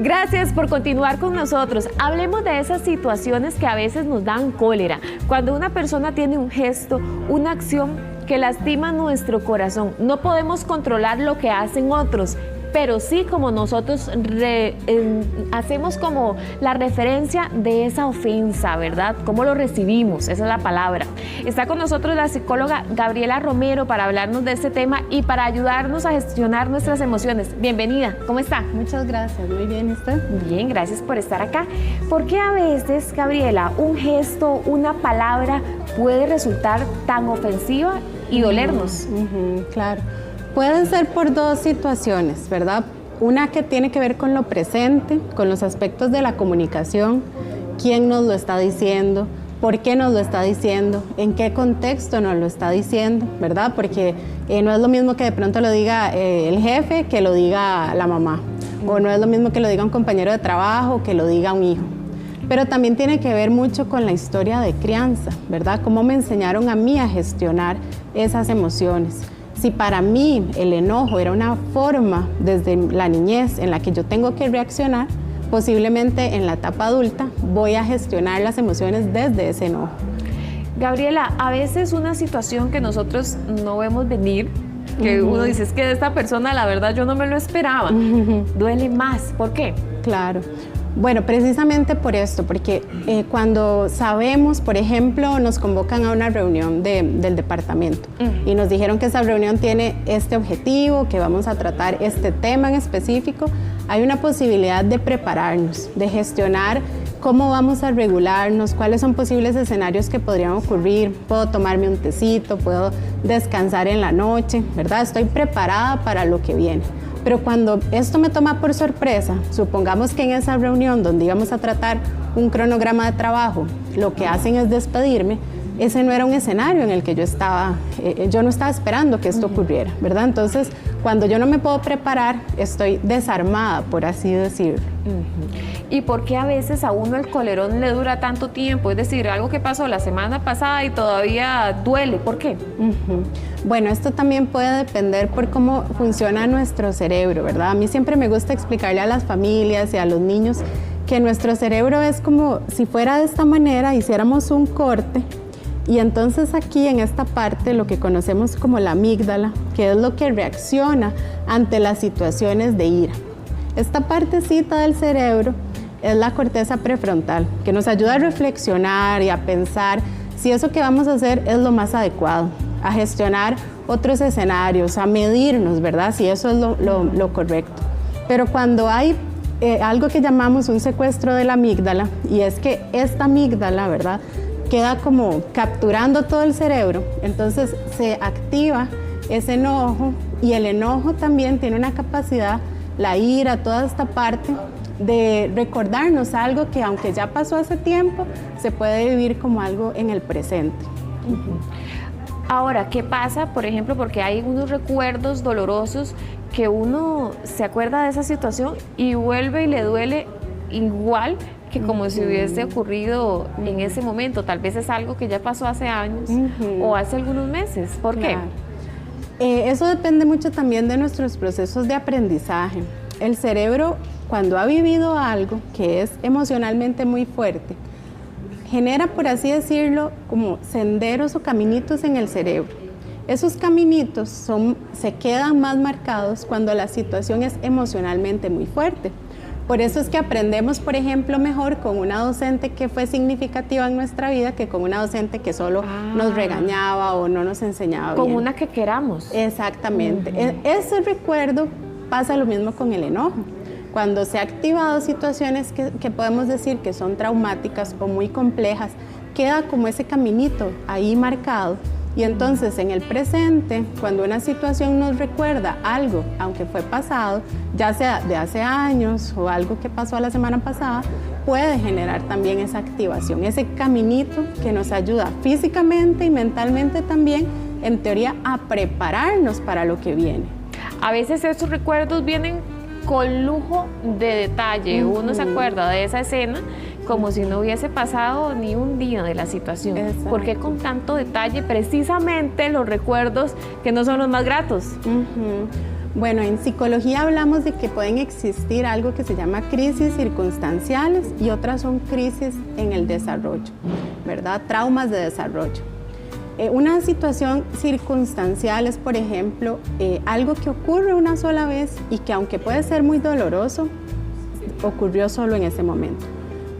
Gracias por continuar con nosotros. Hablemos de esas situaciones que a veces nos dan cólera. Cuando una persona tiene un gesto, una acción que lastima nuestro corazón. No podemos controlar lo que hacen otros, pero sí como nosotros hacemos como la referencia de esa ofensa, ¿verdad? ¿Cómo lo recibimos? Esa es la palabra. Está con nosotros la psicóloga Gabriela Romero para hablarnos de este tema y para ayudarnos a gestionar nuestras emociones. Bienvenida, ¿cómo está? Muchas gracias, muy bien, ¿y usted? Bien, gracias por estar acá. ¿Por qué a veces, Gabriela, un gesto, una palabra puede resultar tan ofensiva y dolernos? Claro. Pueden ser por dos situaciones, ¿verdad? Una que tiene que ver con lo presente, con los aspectos de la comunicación, quién nos lo está diciendo, por qué nos lo está diciendo, en qué contexto nos lo está diciendo, ¿verdad? Porque no es lo mismo que de pronto lo diga el jefe que lo diga la mamá, o no es lo mismo que lo diga un compañero de trabajo que lo diga un hijo. Pero también tiene que ver mucho con la historia de crianza, ¿verdad? Cómo me enseñaron a mí a gestionar esas emociones. Si para mí el enojo era una forma desde la niñez en la que yo tengo que reaccionar, posiblemente en la etapa adulta voy a gestionar las emociones desde ese enojo. Gabriela, a veces una situación que nosotros no vemos venir, que uno dice, es que de esta persona la verdad yo no me lo esperaba, duele más. ¿Por qué? Claro. Bueno, precisamente por esto, porque cuando sabemos, por ejemplo, nos convocan a una reunión del departamento y nos dijeron que esa reunión tiene este objetivo, que vamos a tratar este tema en específico, hay una posibilidad de prepararnos, de gestionar cómo vamos a regularnos, cuáles son posibles escenarios que podrían ocurrir, puedo tomarme un tecito, puedo descansar en la noche, ¿verdad? Estoy preparada para lo que viene. Pero cuando esto me toma por sorpresa, supongamos que en esa reunión donde íbamos a tratar un cronograma de trabajo, lo que hacen es despedirme, ese no era un escenario en el que yo no estaba esperando que esto ocurriera, ¿verdad? Entonces, cuando yo no me puedo preparar, estoy desarmada, por así decirlo. ¿Y por qué a veces a uno el colerón le dura tanto tiempo? Es decir, algo que pasó la semana pasada y todavía duele. ¿Por qué? Bueno, esto también puede depender por cómo funciona nuestro cerebro, ¿verdad? A mí siempre me gusta explicarle a las familias y a los niños que nuestro cerebro es como si fuera de esta manera, hiciéramos un corte. Y entonces aquí en esta parte, lo que conocemos como la amígdala, que es lo que reacciona ante las situaciones de ira. Esta partecita del cerebro es la corteza prefrontal, que nos ayuda a reflexionar y a pensar si eso que vamos a hacer es lo más adecuado, a gestionar otros escenarios, a medirnos, ¿verdad? Si eso es lo correcto. Pero cuando hay algo que llamamos un secuestro de la amígdala, y es que esta amígdala, ¿verdad?, queda como capturando todo el cerebro, entonces se activa ese enojo, y el enojo también tiene una capacidad, la ira, toda esta parte, de recordarnos algo que aunque ya pasó hace tiempo, se puede vivir como algo en el presente. Ahora, ¿qué pasa, por ejemplo, porque hay unos recuerdos dolorosos que uno se acuerda de esa situación y vuelve y le duele igual que como si hubiese ocurrido en ese momento? Tal vez es algo que ya pasó hace años o hace algunos meses. ¿Por qué? Eso depende mucho también de nuestros procesos de aprendizaje. El cerebro, cuando ha vivido algo que es emocionalmente muy fuerte, genera, por así decirlo, como senderos o caminitos en el cerebro. Esos caminitos se quedan más marcados cuando la situación es emocionalmente muy fuerte. Por eso es que aprendemos, por ejemplo, mejor con una docente que fue significativa en nuestra vida que con una docente que solo nos regañaba o no nos enseñaba bien. Con una que queramos. Exactamente. Ese recuerdo pasa lo mismo con el enojo. Cuando se han activado situaciones que podemos decir que son traumáticas o muy complejas, queda como ese caminito ahí marcado. Y entonces en el presente, cuando una situación nos recuerda algo, aunque fue pasado, ya sea de hace años o algo que pasó la semana pasada, puede generar también esa activación, ese caminito que nos ayuda físicamente y mentalmente también, en teoría, a prepararnos para lo que viene. A veces estos recuerdos vienen con lujo de detalle. Uno se acuerda de esa escena como si no hubiese pasado ni un día de la situación. Exacto. ¿Por qué con tanto detalle precisamente los recuerdos que no son los más gratos? Bueno, en psicología hablamos de que pueden existir algo que se llama crisis circunstanciales y otras son crisis en el desarrollo, ¿verdad? Traumas de desarrollo. Una situación circunstancial es, por ejemplo, algo que ocurre una sola vez y que aunque puede ser muy doloroso, ocurrió solo en ese momento.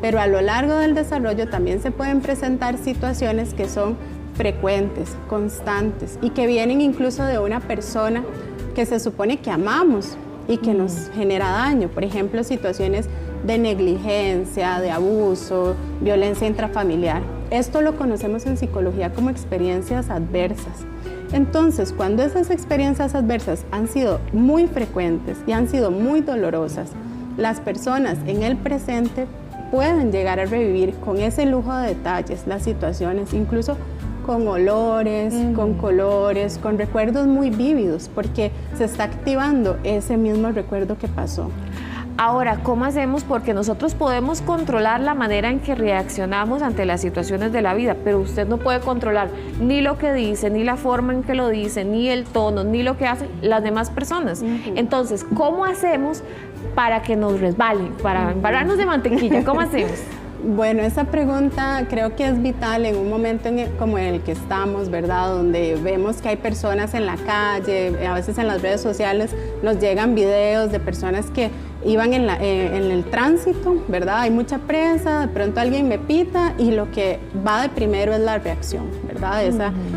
Pero a lo largo del desarrollo también se pueden presentar situaciones que son frecuentes, constantes y que vienen incluso de una persona que se supone que amamos y que nos genera daño. Por ejemplo, situaciones de negligencia, de abuso, violencia intrafamiliar. Esto lo conocemos en psicología como experiencias adversas. Entonces, cuando esas experiencias adversas han sido muy frecuentes y han sido muy dolorosas, las personas en el presente pueden llegar a revivir con ese lujo de detalles las situaciones, incluso con olores, con colores, con recuerdos muy vívidos, porque se está activando ese mismo recuerdo que pasó. Ahora, ¿cómo hacemos? Porque nosotros podemos controlar la manera en que reaccionamos ante las situaciones de la vida, pero usted no puede controlar ni lo que dice, ni la forma en que lo dice, ni el tono, ni lo que hacen las demás personas. Entonces, ¿cómo hacemos para que nos resbale, para embarrarnos de mantequilla? ¿Cómo hacemos? Bueno, esa pregunta creo que es vital en un momento como en el que estamos, ¿verdad? Donde vemos que hay personas en la calle, a veces en las redes sociales nos llegan videos de personas que iban en el tránsito, ¿verdad? Hay mucha presa, de pronto alguien me pita y lo que va de primero es la reacción, ¿verdad?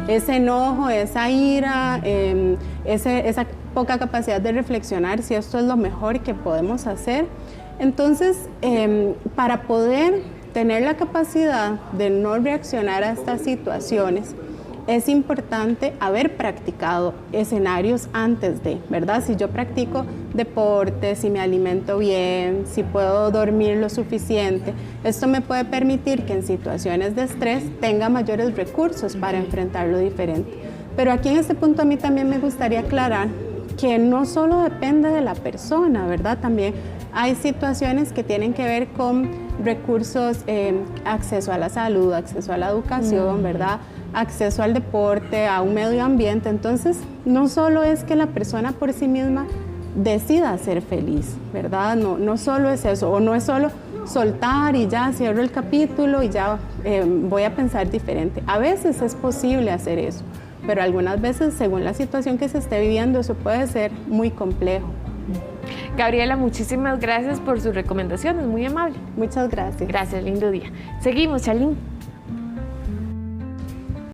Ese enojo, esa ira, esa poca capacidad de reflexionar si esto es lo mejor que podemos hacer. Entonces, para poder tener la capacidad de no reaccionar a estas situaciones, es importante haber practicado escenarios antes de, ¿verdad? Si yo practico deporte, si me alimento bien, si puedo dormir lo suficiente, esto me puede permitir que en situaciones de estrés tenga mayores recursos para enfrentarlo diferente. Pero aquí en este punto a mí también me gustaría aclarar que no solo depende de la persona, ¿verdad? También hay situaciones que tienen que ver con recursos, acceso a la salud, acceso a la educación, ¿verdad? Acceso al deporte, a un medio ambiente. Entonces, no solo es que la persona por sí misma decida ser feliz, ¿verdad? No solo es eso, o no es solo soltar y ya cierro el capítulo y ya voy a pensar diferente. A veces es posible hacer eso, pero algunas veces, según la situación que se esté viviendo, eso puede ser muy complejo. Gabriela, muchísimas gracias por sus recomendaciones, muy amable. Muchas gracias. Gracias, lindo día. Seguimos, Charlene.